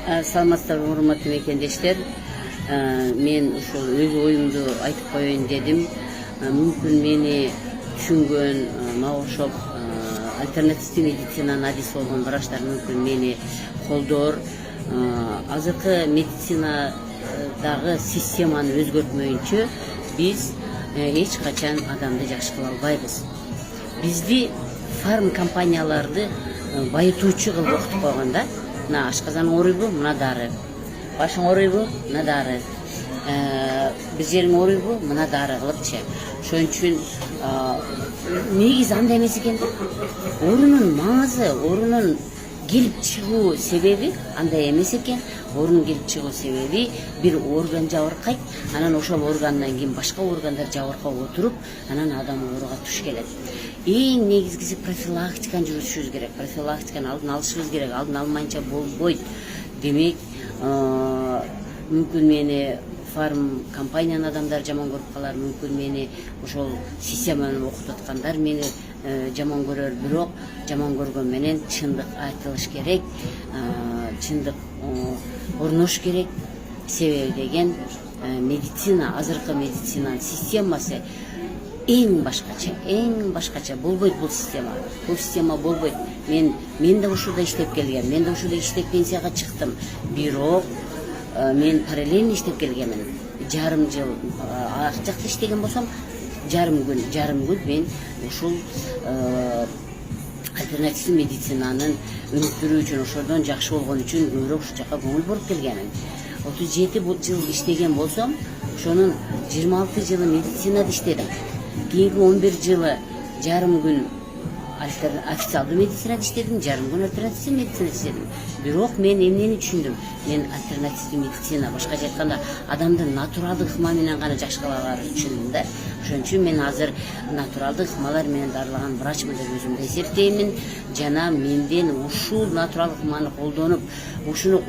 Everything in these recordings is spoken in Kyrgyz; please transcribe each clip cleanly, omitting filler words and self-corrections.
Саламатсыздарбы, урматтуу мекендештер. Мен ушул өз оюмду айтып коеюн дедим. Мүмкүн мени түшүнгөн, мага окшоп альтернативдүү медицинанын адиси болгон врачтар мүмкүн мени колдоор. Азыркы медицинадагы системаны өзгөртмөйүнчө биз эч качан адамды жакшы кыла албайбыз. Бизди фарм компанияларды байытуучу кылып окутуп койгон да. Мына ашказаның ооруйбу, мына дары. Башың ооруйбу, мына дары. Бир жериң ооруйбу, мына дары кылыпчы. Ошон үчүн негизи андай эмес экен да. Оорунун маңызы, оорунун келип чыгуу себеби андай эмес экен. Оорунун келип чыгуу себеби бир орган жабыркайт, анан ошол органдан кийин башка органдар жабыркап отуруп, анан адам ооруга туш келет. Эң негизгиси профилактиканы жүргүзүшүбүз керек. Профилактиканы алдын алышыбыз керек. Алдын алмайынча болбойт. Демек, мүмкүн мени фарм компаниянын адамдары жаман көрүп калар, мүмкүн мени ошол системаны окутуп аткандар мени жаман көрөр, бирок жаман көргөн менен чындык айтылыш керек, чындык орнош керек. Себеби деген медицина, азыркы медицинанын системасы эң башкача болбойт бул система. Бул система болбойт. Мен да ушурда иштеп келгем. Мен да ушурда иштеп пенсияга чыктым. Бирок мен параллельно иштеп келгемин. Жарым жыл ак жакта иштеген болсом, жарым күн мен ушул альтернативдүү медицинанын өнүктүрүү үчүн, ошодон жакшы болгон үчүн көбүрөөк ушул жака көңүл буруп келгемин. 37 жыл иштеген болсом, ошонун 26 жылы медицинада иштедим. Кийинки 11 жылы жарым күн официалдуу медицинада иштедим, жарым күн альтернативдүү медицинада иштедим. Бирок мен эмнени түшүндүм? Мен альтернативдүү медицина, башкача айтканда, адамдын натуралдык ыкма менен гана жакшы кыла аларын түшүндүм да. Ошон үчүн мен азыр натуралдык ыкмалар менен дарылаган врачмын деп өзүмдү эсептеймин. Жана менден ушул натуралдык ыкманы колдонуп, ушуну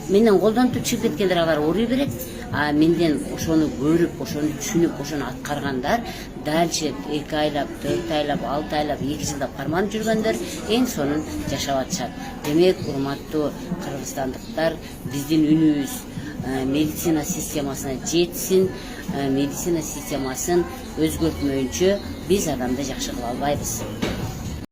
менден колдонуп чыгып кеткендер алар ооруй берет. А менден ошону көрүп, ошону түшүнүп, ошону аткаргандар дальше 2 айлап, 4 айлап, 6 айлап, 2 жылдап карманып жүргөндөр эң сонун жашап атышат. Демек, урматтуу кыргызстандыктар, биздин үнүбүз медицина системасына жетсин. Медицина системасын өзгөртмөйүнчө биз адамды жакшы кыла албайбыз.